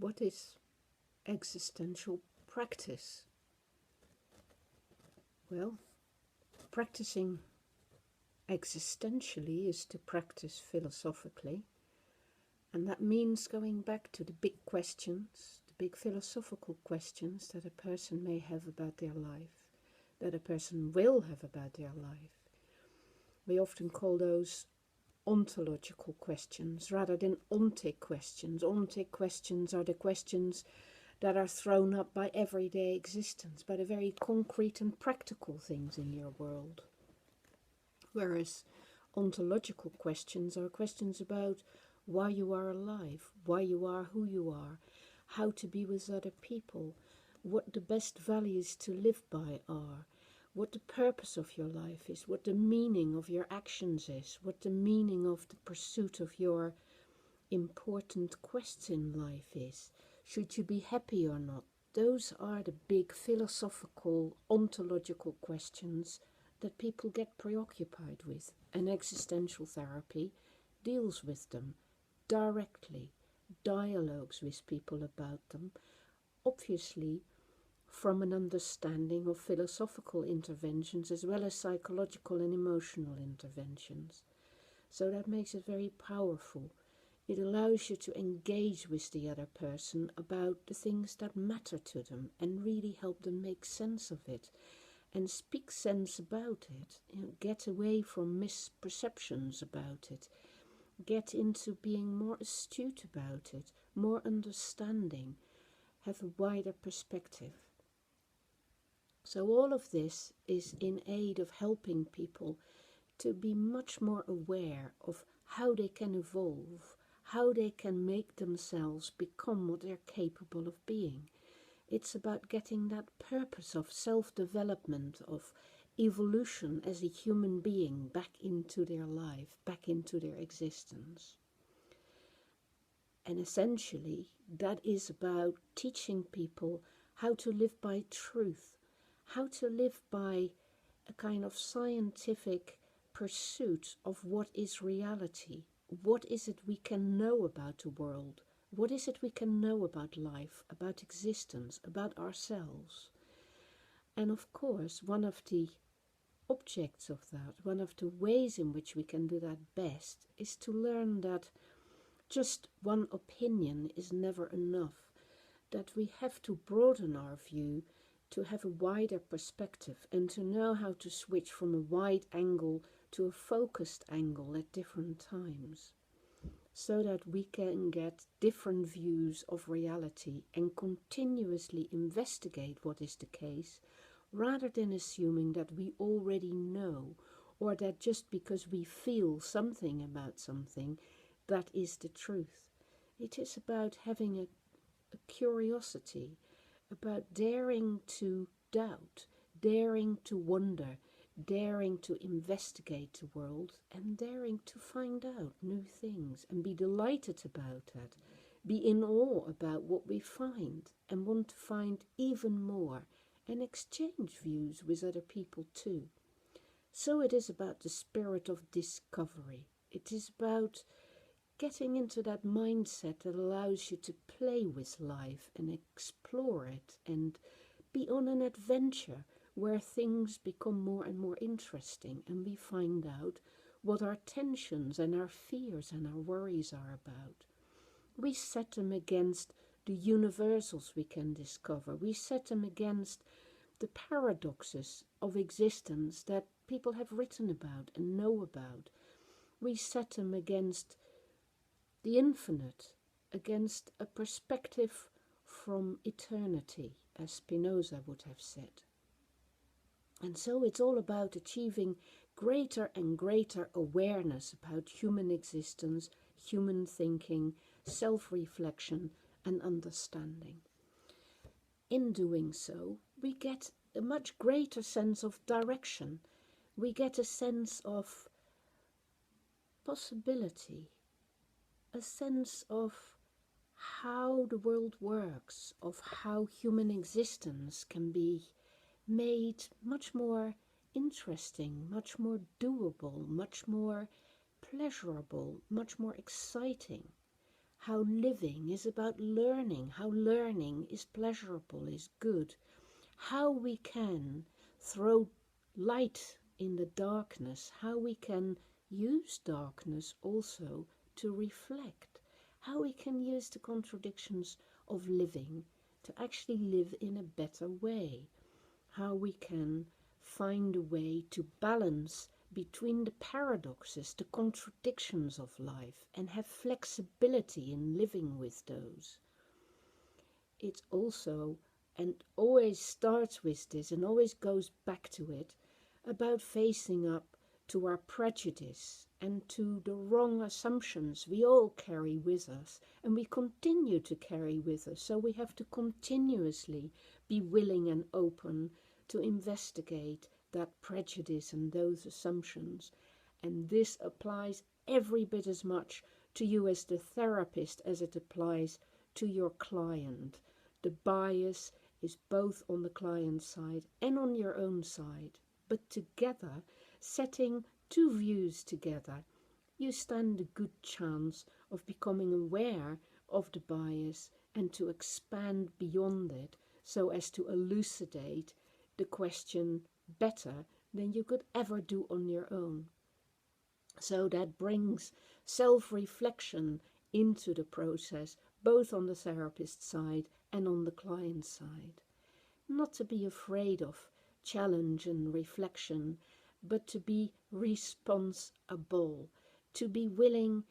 What is existential practice? Well, practicing existentially is to practice philosophically, and that means going back to the big questions, the big philosophical questions that a person may have about their life, that a person will have about their life. We often call those ontological questions rather than ontic questions. Ontic questions are the questions that are thrown up by everyday existence, by the very concrete and practical things in your world. Whereas ontological questions are questions about why you are alive, why you are who you are, how to be with other people, what the best values to live by are, what the purpose of your life is, what the meaning of your actions is, what the meaning of the pursuit of your important quests in life is. Should you be happy or not? Those are the big philosophical, ontological questions that people get preoccupied with. And existential therapy deals with them directly, dialogues with people about them, obviously from an understanding of philosophical interventions as well as psychological and emotional interventions. So that makes it very powerful. It allows you to engage with the other person about the things that matter to them and really help them make sense of it and speak sense about it. Get away from misperceptions about it. Get into being more astute about it, more understanding, have a wider perspective. So all of this is in aid of helping people to be much more aware of how they can evolve, how they can make themselves become what they're capable of being. It's about getting that purpose of self-development, of evolution as a human being back into their life, back into their existence. And essentially, that is about teaching people how to live by truth, how to live by a kind of scientific pursuit of what is reality. What is it we can know about the world? What is it we can know about life, about existence, about ourselves? And of course, one of the objects of that, one of the ways in which we can do that best, is to learn that just one opinion is never enough, that we have to broaden our view to have a wider perspective and to know how to switch from a wide angle to a focused angle at different times, so that we can get different views of reality and continuously investigate what is the case, rather than assuming that we already know, or that just because we feel something about something, that is the truth. It is about having a curiosity, about daring to doubt, daring to wonder, daring to investigate the world, and daring to find out new things and be delighted about that, be in awe about what we find and want to find even more, and exchange views with other people too. So it is about the spirit of discovery. It is about getting into that mindset that allows you to play with life and explore it and be on an adventure where things become more and more interesting and we find out what our tensions and our fears and our worries are about. We set them against the universals we can discover. We set them against the paradoxes of existence that people have written about and know about. We set them against the infinite, against a perspective from eternity, as Spinoza would have said. And so it's all about achieving greater and greater awareness about human existence, human thinking, self-reflection and understanding. In doing so, we get a much greater sense of direction. We get a sense of possibility, a sense of how the world works, of how human existence can be made much more interesting, much more doable, much more pleasurable, much more exciting. how living is about learning, how learning is pleasurable, is good, how we can throw light in the darkness, how we can use darkness also to reflect, how we can use the contradictions of living to actually live in a better way, how we can find a way to balance between the paradoxes, the contradictions of life, and have flexibility in living with those. It's also, and always starts with this and always goes back to it, about facing up to our prejudice and to the wrong assumptions we all carry with us and we continue to carry with us. So we have to continuously be willing and open to investigate that prejudice and those assumptions. And this applies every bit as much to you as the therapist as it applies to your client. The bias is both on the client's side and on your own side. But together, setting two views together, you stand a good chance of becoming aware of the bias and to expand beyond it so as to elucidate the question better than you could ever do on your own. So that brings self-reflection into the process, both on the therapist side and on the client side. Not to be afraid of challenge and reflection, but to be responsible, to be willing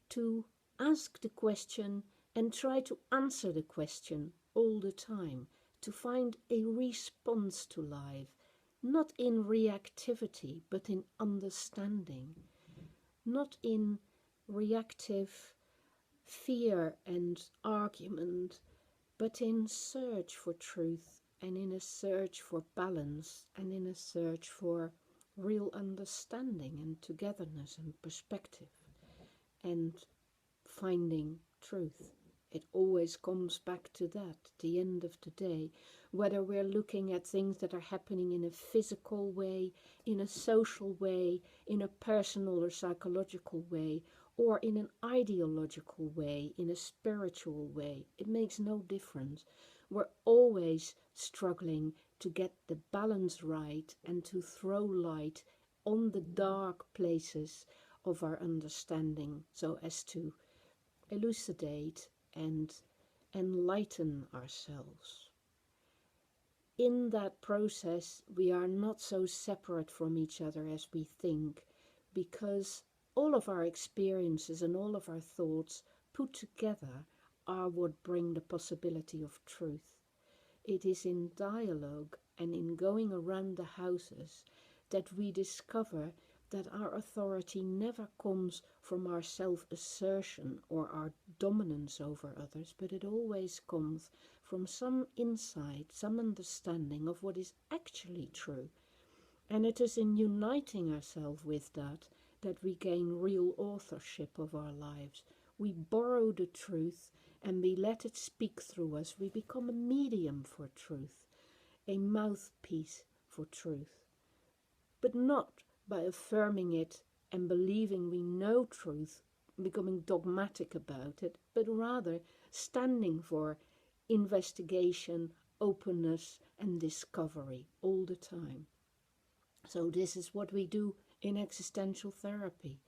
to ask the question and try to answer the question all the time, to find a response to life, not in reactivity, but in understanding, not in reactive fear and argument, but in search for truth and in a search for balance and in a search for real understanding and togetherness and perspective and finding truth. It always comes back to that at the end of the day, whether we're looking at things that are happening in a physical way, in a social way, in a personal or psychological way, or in an ideological way, in a spiritual way. It makes no difference. We're always struggling to get the balance right and to throw light on the dark places of our understanding so as to elucidate and enlighten ourselves. In that process, we are not so separate from each other as we think, because all of our experiences and all of our thoughts put together are what bring the possibility of truth. It is in dialogue and in going around the houses that we discover that our authority never comes from our self-assertion or our dominance over others, but it always comes from some insight, some understanding of what is actually true. And it is in uniting ourselves with that we gain real authorship of our lives. We borrow the truth and we let it speak through us. We become a medium for truth, a mouthpiece for truth, but not by affirming it and believing we know truth, becoming dogmatic about it, but rather standing for investigation, openness, and discovery all the time. So this is what we do in existential therapy.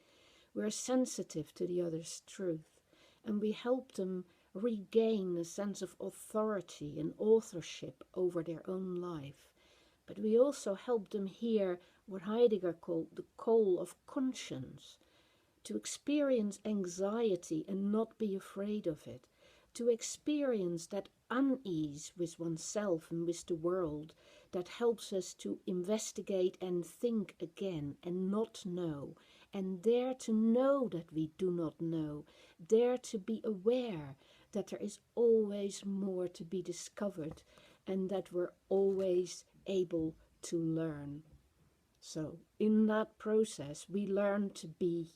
We're sensitive to the other's truth, and we help them regain a sense of authority and authorship over their own life. But we also help them hear what Heidegger called the call of conscience, to experience anxiety and not be afraid of it, to experience that unease with oneself and with the world that helps us to investigate and think again and not know, and dare to know that we do not know, dare to be aware that there is always more to be discovered and that we're always able to learn. So in that process, we learn to be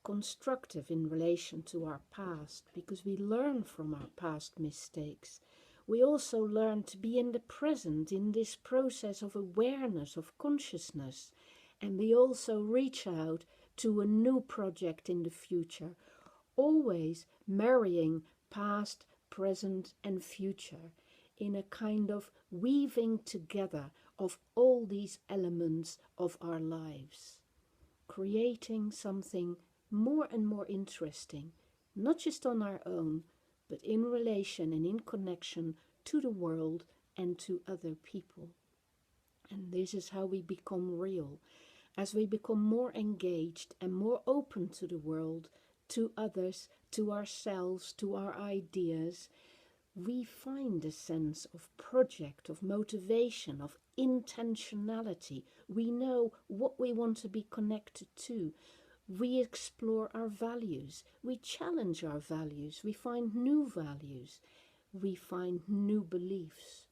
constructive in relation to our past because we learn from our past mistakes. We also learn to be in the present in this process of awareness, of consciousness, and we also reach out to a new project in the future always marrying past, present, and future in a kind of weaving together of all these elements of our lives, creating something more and more interesting, not just on our own, but in relation and in connection to the world and to other people. And this is how we become real. As we become more engaged and more open to the world, to others, to ourselves, to our ideas, we find a sense of project, of motivation, of intentionality. We know what we want to be connected to. We explore our values. We challenge our values. We find new values. We find new beliefs.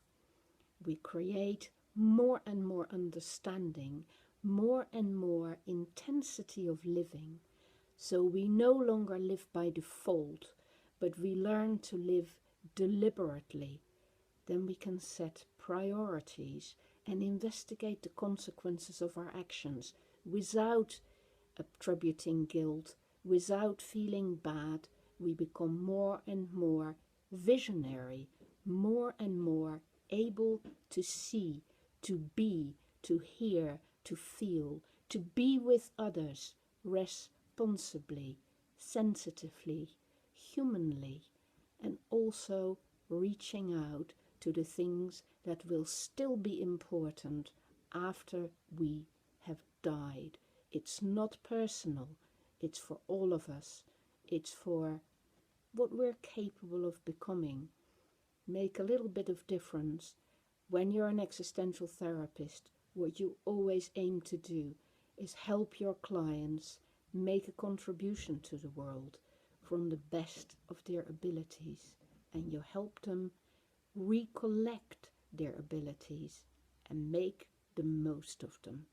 We create more and more understanding, more and more intensity of living. So we no longer live by default, but we learn to live deliberately. Then we can set priorities and investigate the consequences of our actions without attributing guilt, without feeling bad. We become more and more visionary, more and more able to see, to be, to hear, to feel, to be with others responsibly, sensitively, humanly, and also reaching out to the things that will still be important after we have died. It's not personal, it's for all of us. It's for what we're capable of becoming. Make a little bit of difference. When you're an existential therapist, what you always aim to do is help your clients make a contribution to the world from the best of their abilities, and you help them recollect their abilities and make the most of them.